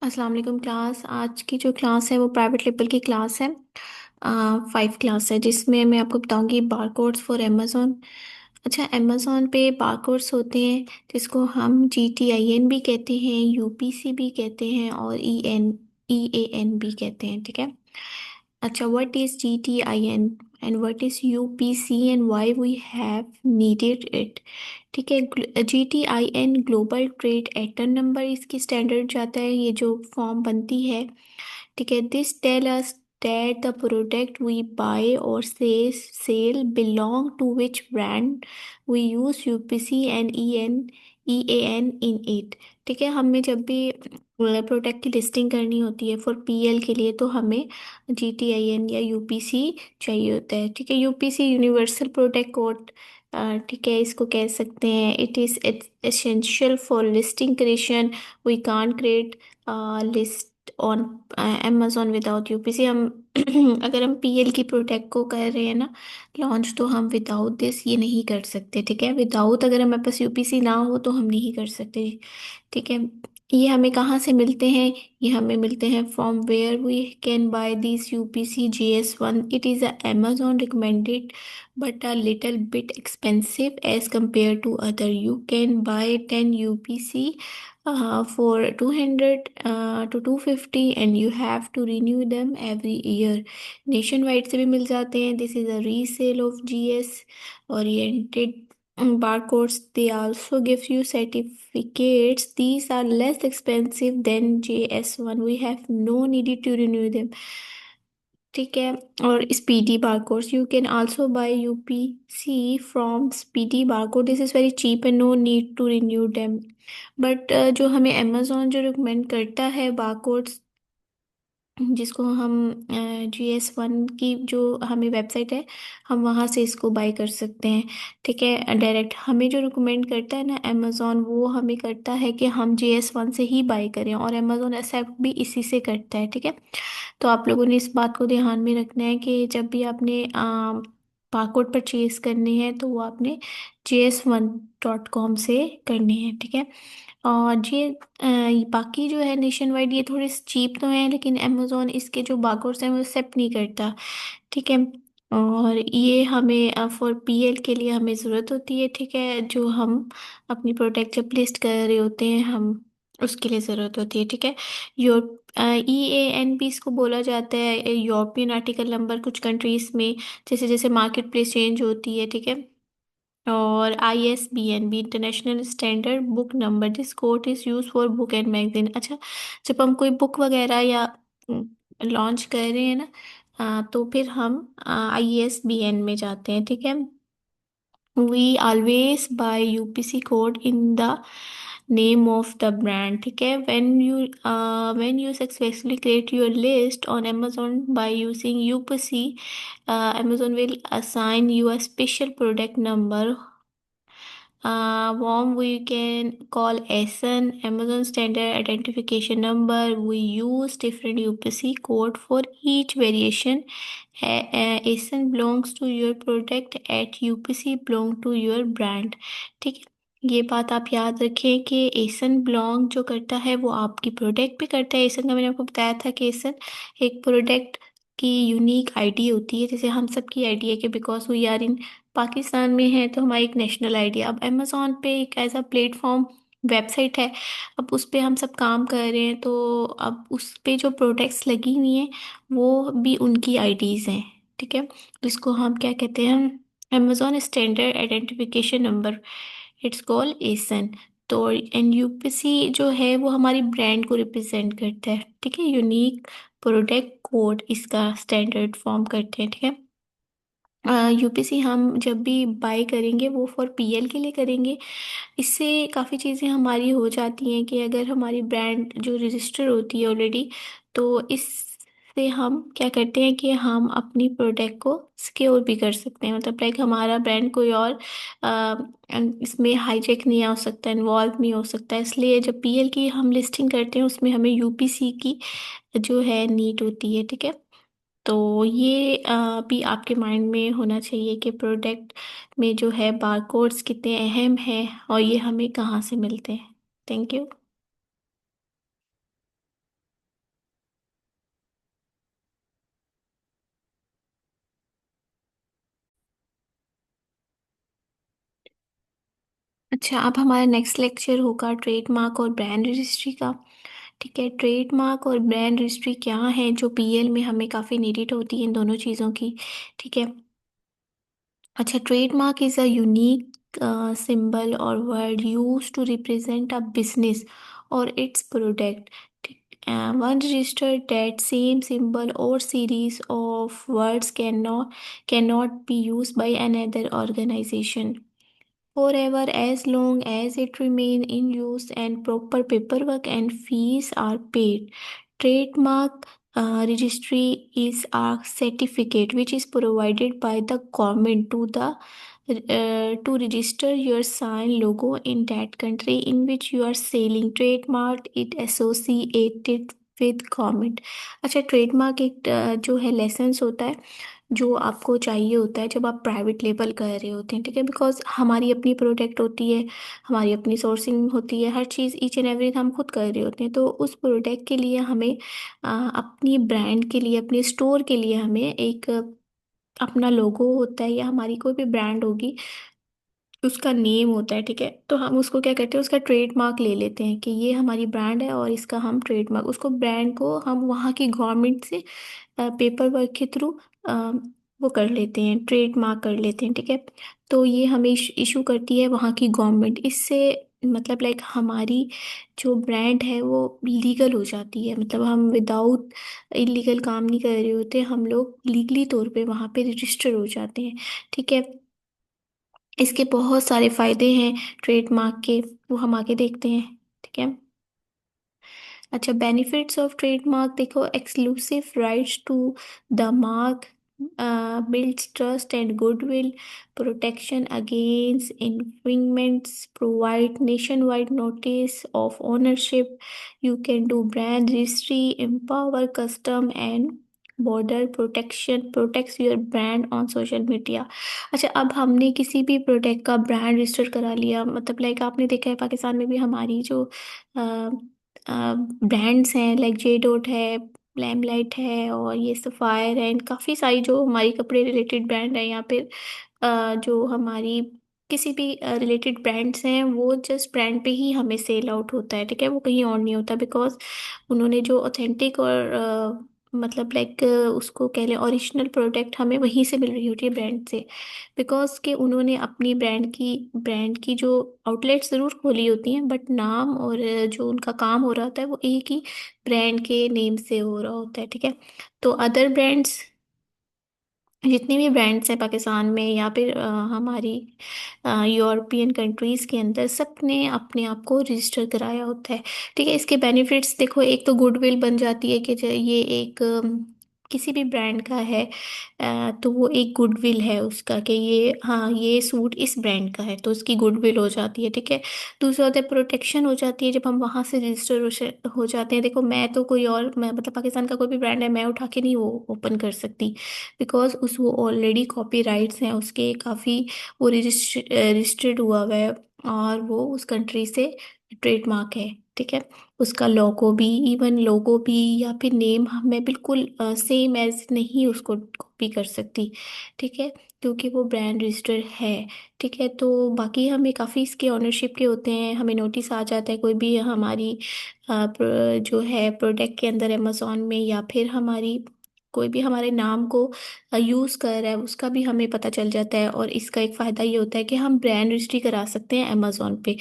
अस्सलाम वालेकुम क्लास। आज की जो क्लास है वो प्राइवेट लेवल की क्लास है। 5 क्लास है जिसमें मैं आपको बताऊंगी बारकोड्स फॉर अमेज़ोन। अच्छा, अमेज़ोन पे बारकोड्स होते हैं जिसको हम GTIN भी कहते हैं, UPC भी कहते हैं और EAN भी कहते हैं। ठीक है। अच्छा, what is GTIN and what is UPC and why we have needed it. ठीक है। GTIN global trade item number इसकी स्टैंडर्ड जाता है, ये जो फॉर्म बनती है। ठीक है। This tell us that the product we buy or sale belong to which brand, we use UPC and EAN in it। ठीक है। हमें जब भी प्रोडक्ट की लिस्टिंग करनी होती है फॉर PL के लिए तो हमें GTIN या UPC चाहिए होता है। ठीक है। UPC universal product code. ठीक है, इसको कह सकते हैं it is essential for listing creation. We can't create list on Amazon without UPC। हम अगर हम PL की प्रोडक्ट को कर रहे हैं ना लॉन्च, तो हम विदाउट दिस ये नहीं कर सकते। ठीक है। विदाउट, अगर हमारे पास UPC ना हो तो हम नहीं कर सकते। ठीक है। ये हमें कहाँ से मिलते हैं? ये हमें मिलते हैं from where we can buy this UPC GS1। It is a Amazon recommended but a little bit expensive as compared to other। You can buy 10 UPC for 200 to 250 and you have to renew them every year। Nation wide से भी मिल जाते हैं। This is a resale of GS oriented barcodes। They also give you certificates। These are less expensive than JS1। We have no need to renew them। ठीक है। और Speedy Barcodes, you can also buy UPC from Speedy Barcode. This is very cheap and no need to renew them. But जो हमें Amazon जो recommend करता है barcodes, जिसको हम GS1 की जो हमें वेबसाइट है, हम वहाँ से इसको बाय कर सकते हैं। ठीक है। डायरेक्ट हमें जो रिकमेंड करता है ना अमेजोन, वो हमें करता है कि हम GS1 से ही बाय करें और अमेजोन एक्सेप्ट भी इसी से करता है। ठीक है। तो आप लोगों ने इस बात को ध्यान में रखना है कि जब भी आपने बारकोड परचेज करने हैं तो वो आपने JS1.com से करनी है। ठीक है। और ये बाकी जो है नेशन वाइड ये थोड़े चीप तो हैं, लेकिन अमेजोन इसके जो बारकोड्स हैं वो एक्सेप्ट नहीं करता। ठीक है। और ये हमें फॉर PL के लिए हमें ज़रूरत होती है। ठीक है। जो हम अपनी प्रोडक्ट जब लिस्ट कर रहे होते हैं हम, उसके लिए ज़रूरत होती है। ठीक है। यूरोप EAN भी इसको बोला जाता है, यूरोपियन आर्टिकल नंबर। कुछ कंट्रीज में जैसे जैसे मार्केट प्लेस चेंज होती है। ठीक है। और ISBN भी international standard book number. This code is use for book and magazine. अच्छा, जब हम कोई बुक वगैरह या लॉन्च कर रहे हैं ना, तो फिर हम ISBN में जाते हैं। ठीक है। We always buy UPC code in the name of the brand। ठीक है। when you successfully create your list on Amazon by using UPC, Amazon will assign you a special product number, whom we can call ASIN, Amazon Standard Identification Number। We use different UPC code for each variation। ASIN belongs to your product at UPC belong to your brand। ठीक है। ये बात आप याद रखें कि एसन belong जो करता है वो आपकी प्रोडक्ट पे करता है। एसन का मैंने आपको बताया था कि एसन एक प्रोडक्ट की यूनिक आईडी होती है, जैसे हम सबकी आईडी है कि because we are in Pakistan में है तो हमारी एक नेशनल आईडी। अब अमेजोन पे एक ऐसा प्लेटफॉर्म वेबसाइट है, अब उस पे हम सब काम कर रहे हैं, तो अब उस पे जो प्रोडक्ट्स लगी हुई हैं वो भी उनकी आईडीज़ हैं। ठीक है। जिसको हम क्या कहते हैं, Amazon standard identification number, it's called ASIN. तो एन UPC जो है वो हमारी ब्रांड को रिप्रेजेंट करता है। ठीक है। यूनिक प्रोडक्ट कोड इसका स्टैंडर्ड फॉर्म करते हैं। ठीक है। UPC हम जब भी बाय करेंगे वो फॉर PL के लिए करेंगे। इससे काफ़ी चीज़ें हमारी हो जाती हैं कि अगर हमारी ब्रांड जो रजिस्टर होती है ऑलरेडी, तो इससे हम क्या करते हैं कि हम अपनी प्रोडक्ट को सिक्योर भी कर सकते हैं। मतलब लाइक हमारा ब्रांड कोई और अ, इसमें हाईजैक नहीं हो सकता, इन्वॉल्व नहीं हो सकता। इसलिए जब PL की हम लिस्टिंग करते हैं उसमें हमें UPC की जो है नीड होती है। ठीक है। तो ये भी आपके माइंड में होना चाहिए कि प्रोडक्ट में जो है बारकोड्स कितने अहम हैं और ये हमें कहाँ से मिलते हैं। Thank you. अच्छा, अब हमारा नेक्स्ट लेक्चर होगा ट्रेडमार्क और ब्रांड रजिस्ट्री का। ठीक है, ट्रेडमार्क और ब्रांड रजिस्ट्री क्या है जो पीएल में हमें काफ़ी नीडेड होती है इन दोनों चीज़ों की। ठीक है। अच्छा, trademark is a unique symbol or word use to represent a business or its product. One registered that same symbol or series of words cannot be used by another organization forever as long as it remain in use and proper paperwork and fees are paid. Trademark registry is a certificate which is provided by the government to register your sign logo in that country in which you are selling. Trademark it associated with government. अच्छा, trademark एक जो है licence होता है जो आपको चाहिए होता है जब आप प्राइवेट लेबल कर रहे होते हैं। ठीक है, बिकॉज हमारी अपनी प्रोडक्ट होती है, हमारी अपनी सोर्सिंग होती है, हर चीज़ ईच एंड एवरी हम खुद कर रहे होते हैं। तो उस प्रोडक्ट के लिए हमें अपनी ब्रांड के लिए, अपने स्टोर के लिए हमें एक अपना लोगो होता है या हमारी कोई भी ब्रांड होगी उसका नेम होता है। ठीक है, तो हम उसको क्या करते हैं, उसका ट्रेडमार्क ले लेते हैं कि ये हमारी ब्रांड है और इसका हम ट्रेडमार्क, उसको ब्रांड को हम वहाँ की गवर्नमेंट से पेपर वर्क के थ्रू वो कर लेते हैं, ट्रेडमार्क कर लेते हैं। ठीक है, तो ये हमें इशू करती है वहाँ की गवर्नमेंट। इससे मतलब लाइक हमारी जो ब्रांड है वो लीगल हो जाती है, मतलब हम विदाउट इलीगल काम नहीं कर रहे होते, हम लोग लीगली तौर पे वहाँ पे रजिस्टर हो जाते हैं। ठीक है, इसके बहुत सारे फायदे हैं ट्रेडमार्क के, वो हम आगे देखते हैं। ठीक है। अच्छा, बेनिफिट्स ऑफ ट्रेडमार्क देखो, exclusive rights to the mark builds trust and goodwill, protection against infringements, provide nationwide notice of ownership, you can do brand registry, empower custom and border protection, protects your brand on social media। अच्छा, अब हमने किसी भी product का brand register करा लिया, मतलब like आपने देखा है पाकिस्तान में भी हमारी जो ब्रांड्स हैं लाइक जे डॉट है, लैमलाइट है और ये सफ़ायर है, काफ़ी सारी जो हमारी कपड़े रिलेटेड ब्रांड है यहाँ पे। जो हमारी किसी भी रिलेटेड ब्रांड्स हैं वो जस्ट ब्रांड पे ही हमें सेल आउट होता है। ठीक है, वो कहीं और नहीं होता, बिकॉज उन्होंने जो ऑथेंटिक और मतलब लाइक उसको कह लें ओरिजिनल प्रोडक्ट हमें वहीं से मिल रही होती है ब्रांड से, बिकॉज कि उन्होंने अपनी ब्रांड की जो आउटलेट ज़रूर खोली होती हैं बट नाम और जो उनका काम हो रहा होता है वो एक ही ब्रांड के नेम से हो रहा होता है। ठीक है, तो अदर ब्रांड्स, जितनी भी ब्रांड्स हैं पाकिस्तान में या फिर हमारी यूरोपियन कंट्रीज़ के अंदर, सब ने अपने आप को रजिस्टर कराया होता है। ठीक है, इसके बेनिफिट्स देखो, एक तो गुडविल बन जाती है कि ये एक किसी भी ब्रांड का है तो वो एक गुडविल है उसका कि ये हाँ ये सूट इस ब्रांड का है, तो उसकी गुडविल हो जाती है। ठीक है, दूसरा होता है प्रोटेक्शन हो जाती है जब हम वहाँ से रजिस्टर हो जाते हैं। देखो मैं तो कोई और, मैं मतलब पाकिस्तान का कोई भी ब्रांड है मैं उठा के नहीं वो ओपन कर सकती, बिकॉज उस वो ऑलरेडी कॉपीराइट्स हैं उसके काफ़ी, वो रजिस्टर्ड हुआ है और वो उस कंट्री से ट्रेडमार्क है। ठीक है, उसका लोगो भी, इवन लोगो भी या फिर नेम मैं बिल्कुल सेम एज नहीं उसको कॉपी कर सकती। ठीक है, क्योंकि वो ब्रांड रजिस्टर है। ठीक है, तो बाकी हमें काफ़ी इसके ऑनरशिप के होते हैं, हमें नोटिस आ जाता है कोई भी हमारी जो है प्रोडक्ट के अंदर अमेजोन में या फिर हमारी कोई भी हमारे नाम को यूज़ कर रहा है उसका भी हमें पता चल जाता है। और इसका एक फ़ायदा ये होता है कि हम ब्रांड रजिस्ट्री करा सकते हैं अमेजोन पे।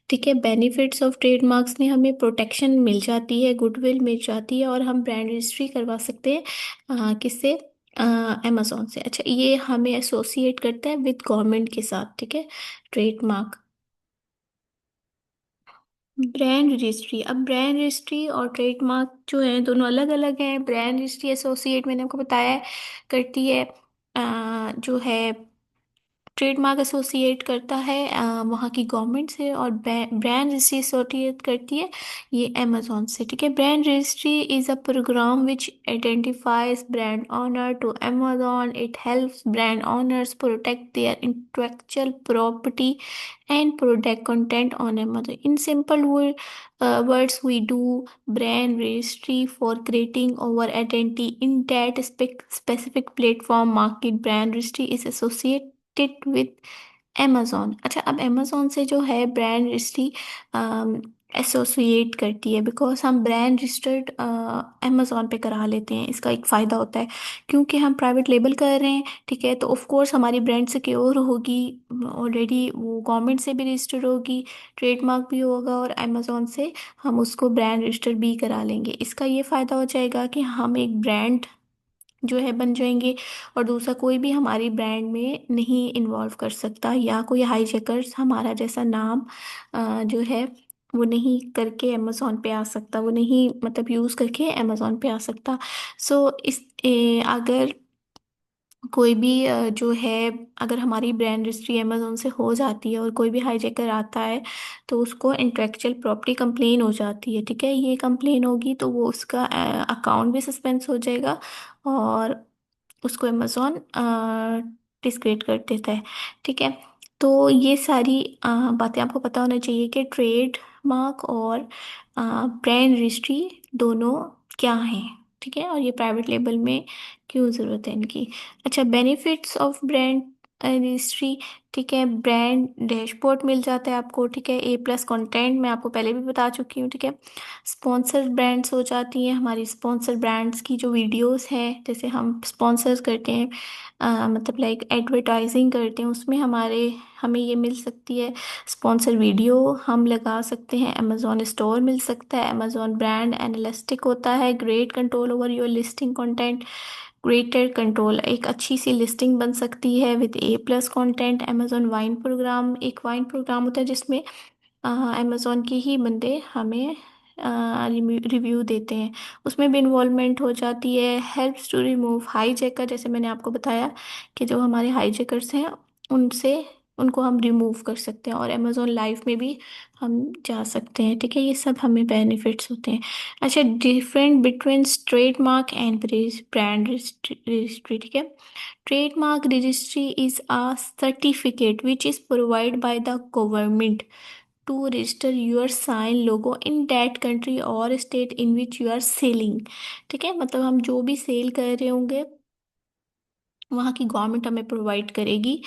ठीक है, बेनिफिट्स ऑफ ट्रेडमार्क्स में हमें प्रोटेक्शन मिल जाती है, गुडविल मिल जाती है और हम ब्रांड रजिस्ट्री करवा सकते हैं किससे, अमेजोन से। अच्छा, ये हमें एसोसिएट करता है विद गवर्नमेंट के साथ। ठीक है, ट्रेडमार्क। ब्रांड रजिस्ट्री, अब ब्रांड रजिस्ट्री और ट्रेडमार्क जो है दोनों अलग अलग हैं। ब्रांड रजिस्ट्री एसोसिएट मैंने आपको बताया है करती है जो है ट्रेडमार्क एसोसिएट करता है वहाँ की गवर्नमेंट से, और ब्रांड रजिस्ट्री एसोसिएट करती है ये अमेजोन से। ठीक है, brand registry is a programme which identifies brand owner to Amazon, it helps brand owners protect their intellectual property and product content on Amazon. In simple words, we do brand registry for creating our identity in that specific platform. Market brand registry is associated with amazon। अच्छा, अब amazon से जो है brand registry associate करती है, because हम brand registered amazon पे करा लेते हैं। इसका एक फ़ायदा होता है, क्योंकि हम प्राइवेट लेबल कर रहे हैं, ठीक है, तो ऑफ कोर्स हमारी ब्रांड सिक्योर होगी। ऑलरेडी वो गवर्नमेंट से भी रजिस्टर्ड होगी, ट्रेडमार्क भी होगा, और amazon से हम उसको ब्रांड रजिस्टर भी करा लेंगे। इसका ये फ़ायदा हो जाएगा कि हम एक ब्रांड जो है बन जाएंगे, और दूसरा कोई भी हमारी ब्रांड में नहीं इन्वॉल्व कर सकता, या कोई हाईजैकर्स हमारा जैसा नाम जो है वो नहीं करके अमेजोन पे आ सकता, वो नहीं मतलब यूज़ करके अमेजोन पे आ सकता। सो अगर कोई भी जो है, अगर हमारी ब्रांड रजिस्ट्री अमेजोन से हो जाती है और कोई भी हाईजैकर आता है, तो उसको इंटेलेक्चुअल प्रॉपर्टी कंप्लेन हो जाती है, ठीक है। ये कंप्लेन होगी तो वो उसका अकाउंट भी सस्पेंस हो जाएगा, और उसको अमेजोन डिस्क्रेड कर देता है, ठीक है। तो ये सारी बातें आपको पता होना चाहिए कि ट्रेड मार्क और ब्रांड रजिस्ट्री दोनों क्या हैं, ठीक है, और ये प्राइवेट लेबल में क्यों ज़रूरत है इनकी। अच्छा, बेनिफिट्स ऑफ ब्रांड रजिस्ट्री, ठीक है, ब्रांड डैशबोर्ड मिल जाता है आपको, ठीक है, A+ कंटेंट मैं आपको पहले भी बता चुकी हूँ, ठीक है। स्पॉन्सर ब्रांड्स हो जाती हैं हमारी, स्पॉन्सर ब्रांड्स की जो वीडियोस हैं, जैसे हम स्पॉन्सर्स करते हैं, मतलब लाइक एडवर्टाइजिंग करते हैं, उसमें हमें ये मिल सकती है। स्पॉन्सर वीडियो हम लगा सकते हैं, अमेजोन स्टोर मिल सकता है, अमेजोन ब्रांड एनालिस्टिक होता है, great control over your listing content, greater control, एक अच्छी सी लिस्टिंग बन सकती है with A+ content. Amazon Vine programme, एक वाइन प्रोग्राम होता है जिसमें अमेजोन के ही बंदे हमें रिव्यू देते हैं, उसमें भी इन्वॉल्वमेंट हो जाती है। हेल्प्स टू रिमूव हाईजैकर, जैसे मैंने आपको बताया कि जो हमारे हाईजैकर्स हैं उनसे उनको हम रिमूव कर सकते हैं, और अमेजोन लाइव में भी हम जा सकते हैं, ठीक है। ये सब हमें बेनिफिट्स होते हैं। अच्छा, different between trademark and brand registry, ठीक है। Trademark registry is a certificate which is provided by the government to register your sign logo in that country or state in which you are selling, ठीक है। मतलब हम जो भी cell कर रहे होंगे वहाँ की गवर्नमेंट हमें प्रोवाइड करेगी,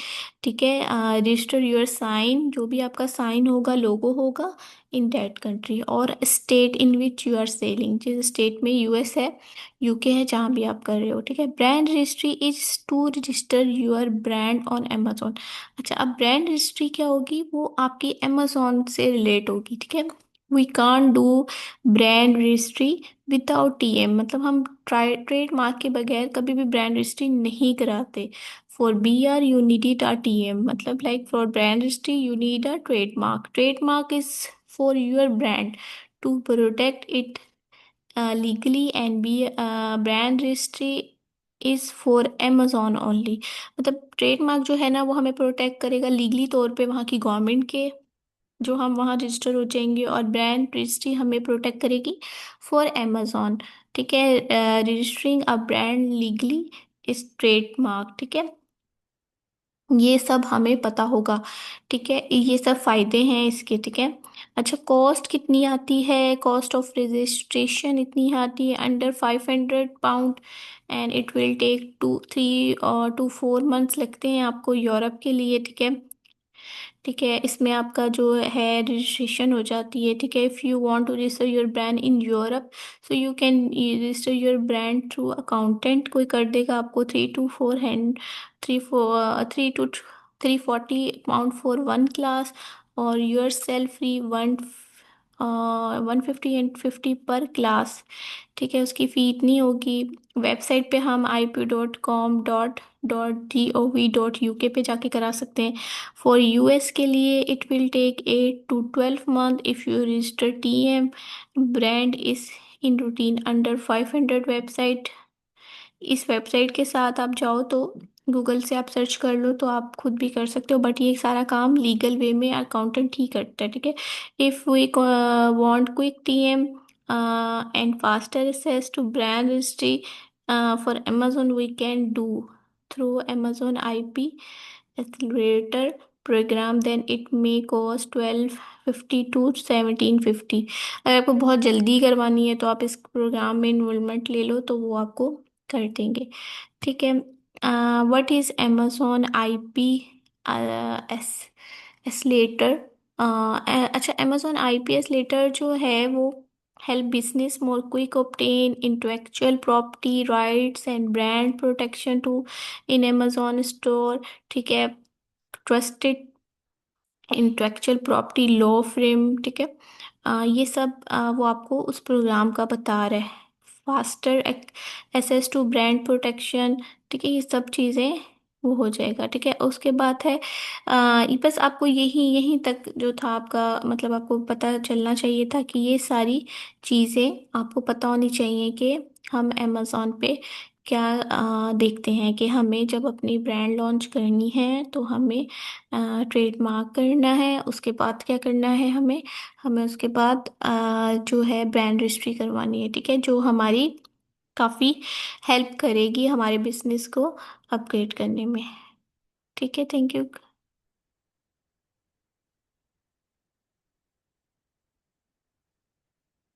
ठीक है। रजिस्टर योर साइन, जो भी आपका साइन होगा, लोगो होगा, इन दैट कंट्री और state in which you are selling, जिस स्टेट में US है, UK है, जहाँ भी आप कर रहे हो, ठीक है। Brand registry is to register your brand on Amazon. अच्छा, अब ब्रांड रजिस्ट्री क्या होगी, वो आपकी अमेजोन से रिलेट होगी, ठीक है। We can do brand registry without TM, मतलब हम ट्रेडमार्क के बगैर कभी भी ब्रांड रजिस्ट्री नहीं कराते। For BR you need a TM, मतलब like for brand registry you need a trademark. Trademark is for your brand to protect it legally, and B brand registry is for Amazon only. मतलब trademark जो है ना वो हमें protect करेगा legally तौर पे वहाँ की गवर्नमेंट के, जो हम वहाँ रजिस्टर हो जाएंगे, और ब्रांड रजिस्ट्री हमें प्रोटेक्ट करेगी फॉर अमेजोन, ठीक है। Registering a brand legally is trademark, ठीक है। ये सब हमें पता होगा, ठीक है, ये सब फायदे हैं इसके, ठीक है। अच्छा, कॉस्ट कितनी आती है, कॉस्ट ऑफ रजिस्ट्रेशन इतनी आती है under 500 pound, and it will take 2 3 और 4 मंथ्स लगते हैं आपको यूरोप के लिए, ठीक है। ठीक है, इसमें आपका जो है रजिस्ट्रेशन हो जाती है, ठीक है। If you want to register your brand in Europe, so you can register your brand through accountant, कोई कर देगा आपको 3 to 4 फॉर 1 क्लास, और yourself free 150 per class, ठीक है। उसकी फ़ी इतनी होगी। वेबसाइट पे हम ip.com.gov.uk पे जाके करा सकते हैं। फॉर US के लिए it will take 8 to 12 month if you register TM। Brand is in routine under 500 website. इस वेबसाइट के साथ आप जाओ तो गूगल से आप सर्च कर लो तो आप खुद भी कर सकते हो, बट ये सारा काम लीगल वे में अकाउंटेंट ही करता है, ठीक है। If we want quick TM and faster access to brand registry for Amazon, we can do through Amazon IP accelerator program, then it may cost 1250 to 1750। अगर आपको बहुत जल्दी करवानी है तो आप इस प्रोग्राम में इन्वॉल्वमेंट ले लो, तो वो आपको कर देंगे, ठीक है। What is Amazon IP accelerator. अच्छा, अमेजोन आईपीएस लेटर जो है वो help business more quick obtain intellectual property rights and brand protection to in Amazon store. ठीक है, trusted intellectual property law firm. ठीक है, ये सब वो आपको उस प्रोग्राम का बता रहा है। Faster access to brand protection. ठीक है, ये सब चीज़ें वो हो जाएगा। ठीक है, उसके बाद है ये बस आपको यही यहीं तक जो था आपका, मतलब आपको पता चलना चाहिए था कि ये सारी चीज़ें आपको पता होनी चाहिए कि हम अमेज़ॉन पे क्या देखते हैं कि हमें जब अपनी ब्रांड लॉन्च करनी है तो हमें ट्रेडमार्क करना है। उसके बाद क्या करना है हमें, हमें उसके बाद जो है ब्रांड रजिस्ट्री करवानी है। ठीक है, जो हमारी काफ़ी हेल्प करेगी हमारे बिजनेस को अपग्रेड करने में। ठीक है, थैंक यू।